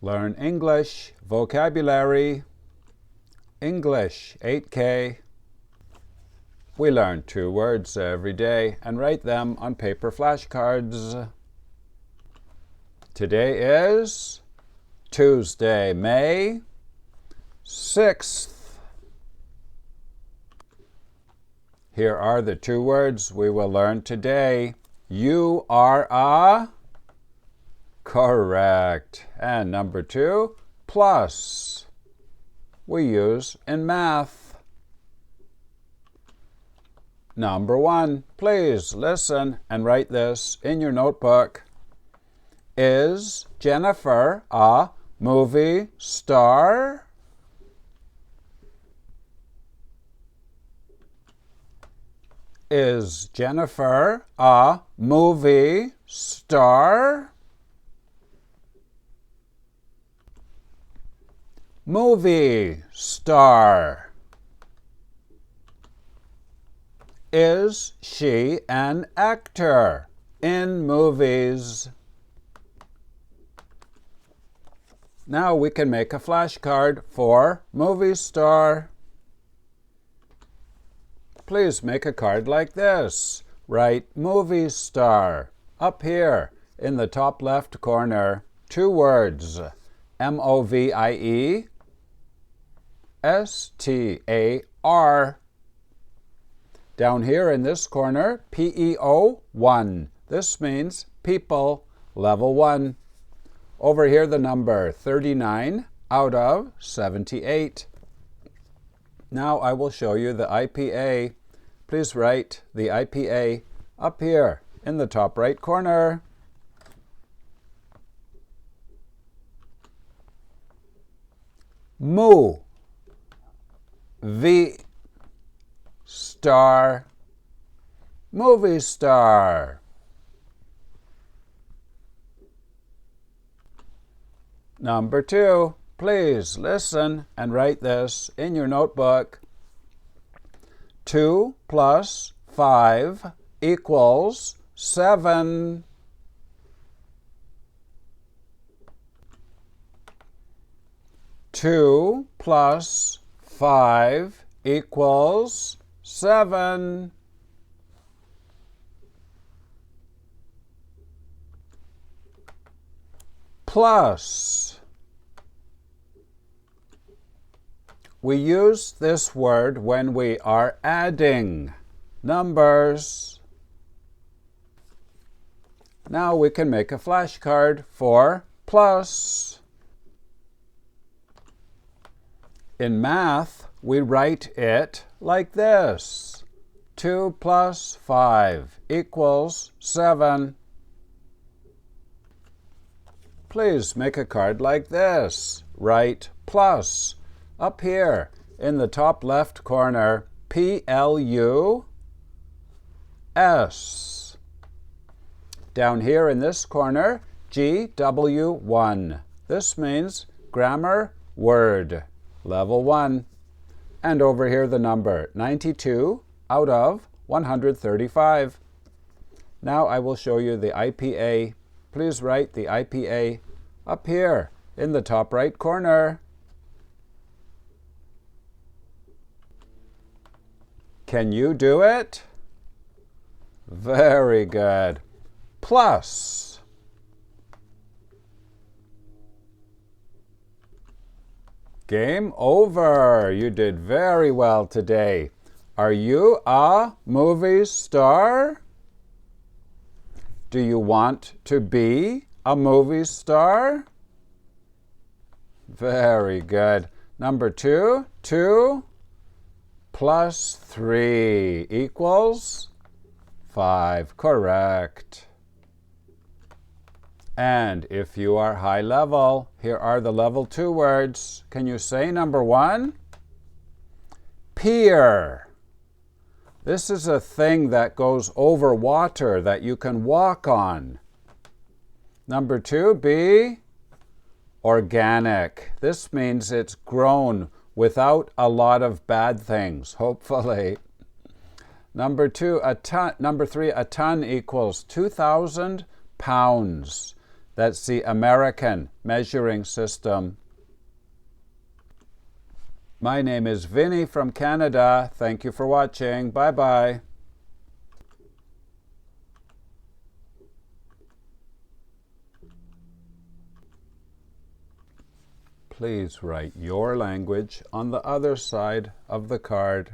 Learn English, vocabulary, English 8K. We learn 2 words every day and write them on paper flashcards. Today is Tuesday, May 6th. Here are the 2 words we will learn today. You are a... Correct. And number 2, plus. We use in math. Number 1, please listen and write this in your notebook. Is Jennifer a movie star? Is Jennifer a movie star? Movie star. Is she an actor in movies? Now we can make a flashcard for movie star. Please make a card like this. Write movie star up here in the top left corner. 2 words. MOVIE STAR. Down here in this corner, PEO 1. This means people, level 1. Over here the number 39 out of 78. Now I will show you the IPA. Please write the IPA up here in the top right corner. V star, movie star. Number 2, please listen and write this in your notebook. 2 plus 5 equals 7. 2 plus 5 equals 7. Plus. We use this word when we are adding numbers. Now we can make a flashcard for plus. In math, we write it like this. 2 plus 5 equals 7. Please make a card like this. Write plus up here in the top left corner. PLUS. Down here in this corner, GW1. This means grammar word, level 1. And over here the number 92 out of 135. Now I will show you the IPA. Please write the IPA up here in the top right corner. Can you do it? Very good. Plus. Game over. You did very well today. Are you a movie star? Do you want to be a movie star? Very good. Number 2, 2 plus 3 equals 5. Correct. And if you are high level, here are the level 2 words. Can you say number 1? Pier. This is a thing that goes over water that you can walk on. Number 2, be organic. This means it's grown without a lot of bad things, hopefully. Number 3, a ton equals 2,000 pounds. That's the American measuring system. My name is Vinny from Canada. Thank you for watching. Bye-bye. Please write your language on the other side of the card.